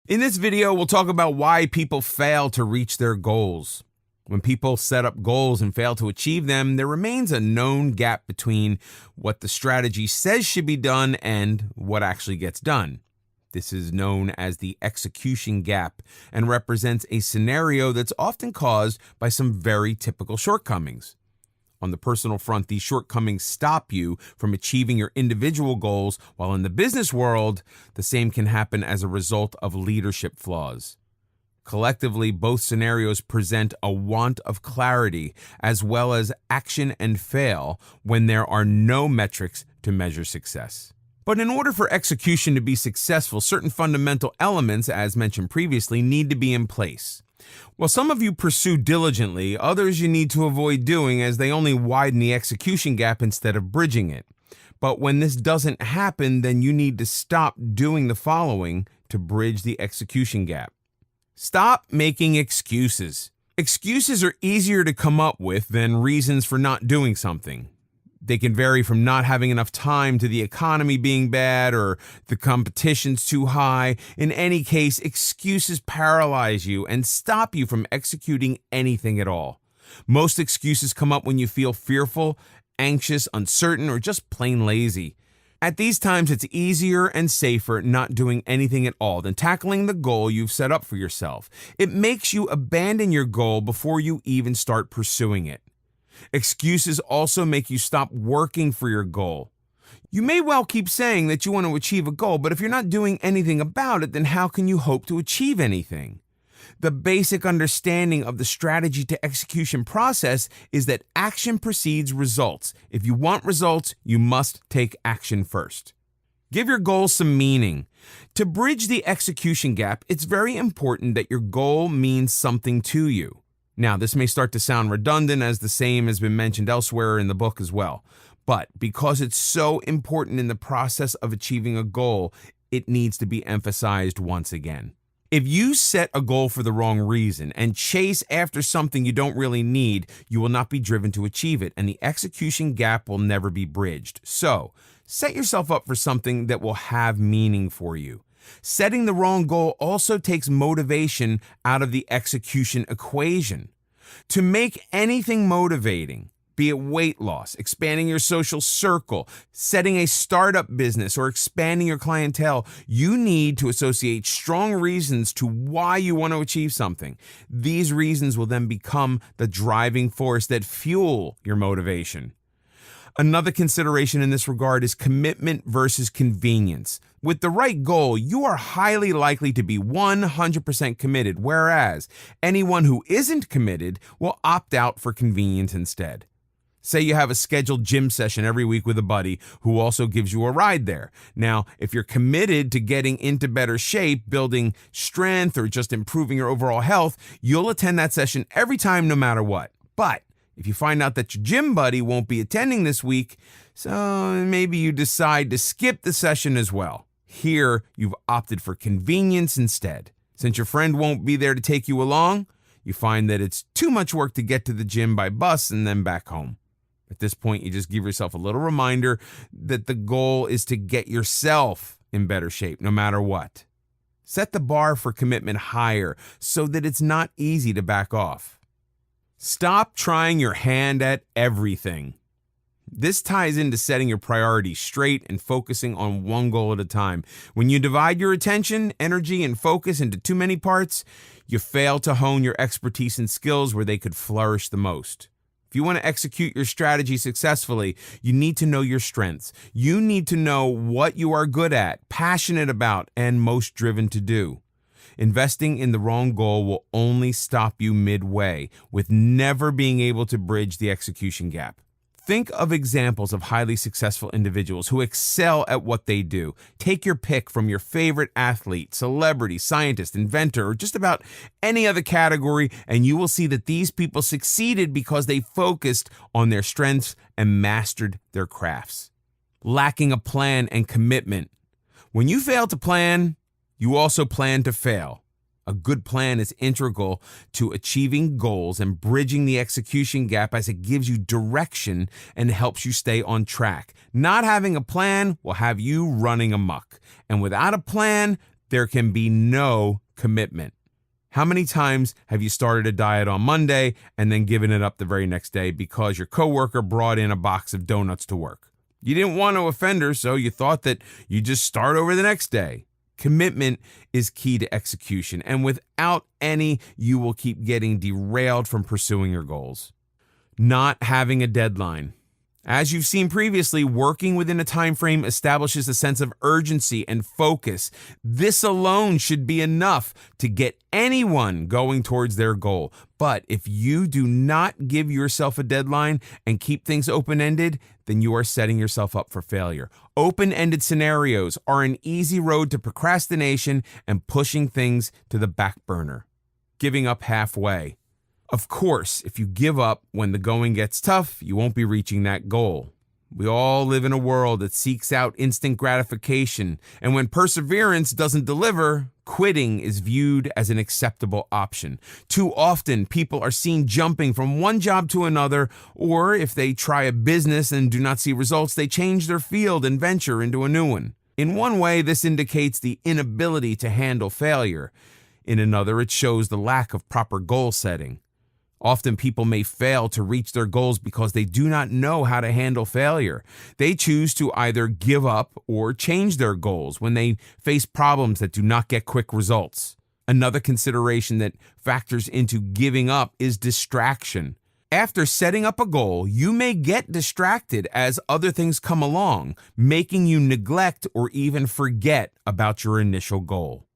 In this video, we'll talk about why people fail to reach their goals. When people set up goals and fail to achieve them, there remains a known gap between what the strategy says should be done and what actually gets done. This is known as the execution gap and represents a scenario that's often caused by some very typical shortcomings. On the personal front, these shortcomings stop you from achieving your individual goals, while in the business world, the same can happen as a result of leadership flaws. Collectively, both scenarios present a want of clarity as well as action and fail when there are no metrics to measure success. But in order for execution to be successful, certain fundamental elements, as mentioned previously, need to be in place. While some of you pursue diligently, others you need to avoid doing as they only widen the execution gap instead of bridging it. But when this doesn't happen, then you need to stop doing the following to bridge the execution gap. Stop making excuses. Excuses are easier to come up with than reasons for not doing something. They can vary from not having enough time to the economy being bad or the competition's too high. In any case, excuses paralyze you and stop you from executing anything at all. Most excuses come up when you feel fearful, anxious, uncertain, or just plain lazy. At these times, it's easier and safer not doing anything at all than tackling the goal you've set up for yourself. It makes you abandon your goal before you even start pursuing it. Excuses also make you stop working for your goal. You may well keep saying that you want to achieve a goal, but if you're not doing anything about it, then how can you hope to achieve anything? The basic understanding of the strategy to execution process is that action precedes results. If you want results, you must take action first. Give your goal some meaning. To bridge the execution gap, it's very important that your goal means something to you. Now, this may start to sound redundant as the same has been mentioned elsewhere in the book as well, but because it's so important in the process of achieving a goal, it needs to be emphasized once again. If you set a goal for the wrong reason and chase after something you don't really need, you will not be driven to achieve it, and the execution gap will never be bridged. So, set yourself up for something that will have meaning for you. Setting the wrong goal also takes motivation out of the execution equation. To make anything motivating, be it weight loss, expanding your social circle, setting a startup business, or expanding your clientele, you need to associate strong reasons to why you want to achieve something. These reasons will then become the driving force that fuel your motivation. Another consideration in this regard is commitment versus convenience. With the right goal, you are highly likely to be 100% committed, whereas anyone who isn't committed will opt out for convenience instead. Say you have a scheduled gym session every week with a buddy who also gives you a ride there. Now, if you're committed to getting into better shape, building strength, or just improving your overall health, you'll attend that session every time no matter what. But if you find out that your gym buddy won't be attending this week, so maybe you decide to skip the session as well. Here, you've opted for convenience instead. Since your friend won't be there to take you along, you find that it's too much work to get to the gym by bus and then back home. At this point, you just give yourself a little reminder that the goal is to get yourself in better shape, no matter what. Set the bar for commitment higher so that it's not easy to back off. Stop trying your hand at everything. This ties into setting your priorities straight and focusing on one goal at a time. When you divide your attention, energy, and focus into too many parts, you fail to hone your expertise and skills where they could flourish the most. If you want to execute your strategy successfully, you need to know your strengths. You need to know what you are good at, passionate about, and most driven to do. Investing in the wrong goal will only stop you midway, with never being able to bridge the execution gap. Think of examples of highly successful individuals who excel at what they do. Take your pick from your favorite athlete, celebrity, scientist, inventor, or just about any other category, and you will see that these people succeeded because they focused on their strengths and mastered their crafts. Lacking a plan and commitment. When you fail to plan, you also plan to fail. A good plan is integral to achieving goals and bridging the execution gap as it gives you direction and helps you stay on track. Not having a plan will have you running amok. And without a plan, there can be no commitment. How many times have you started a diet on Monday and then given it up the very next day because your coworker brought in a box of donuts to work? You didn't want to offend her, so you thought that you just start over the next day. Commitment is key to execution, and without any, you will keep getting derailed from pursuing your goals. Not having a deadline. As you've seen previously, working within a time frame establishes a sense of urgency and focus. This alone should be enough to get anyone going towards their goal. But if you do not give yourself a deadline and keep things open-ended, then you are setting yourself up for failure. Open-ended scenarios are an easy road to procrastination and pushing things to the back burner. Giving up halfway. Of course, if you give up when the going gets tough, you won't be reaching that goal. We all live in a world that seeks out instant gratification, and when perseverance doesn't deliver, quitting is viewed as an acceptable option. Too often, people are seen jumping from one job to another, or if they try a business and do not see results, they change their field and venture into a new one. In one way, this indicates the inability to handle failure. In another, it shows the lack of proper goal setting. Often people may fail to reach their goals because they do not know how to handle failure. They choose to either give up or change their goals when they face problems that do not get quick results. Another consideration that factors into giving up is distraction. After setting up a goal, you may get distracted as other things come along, making you neglect or even forget about your initial goal.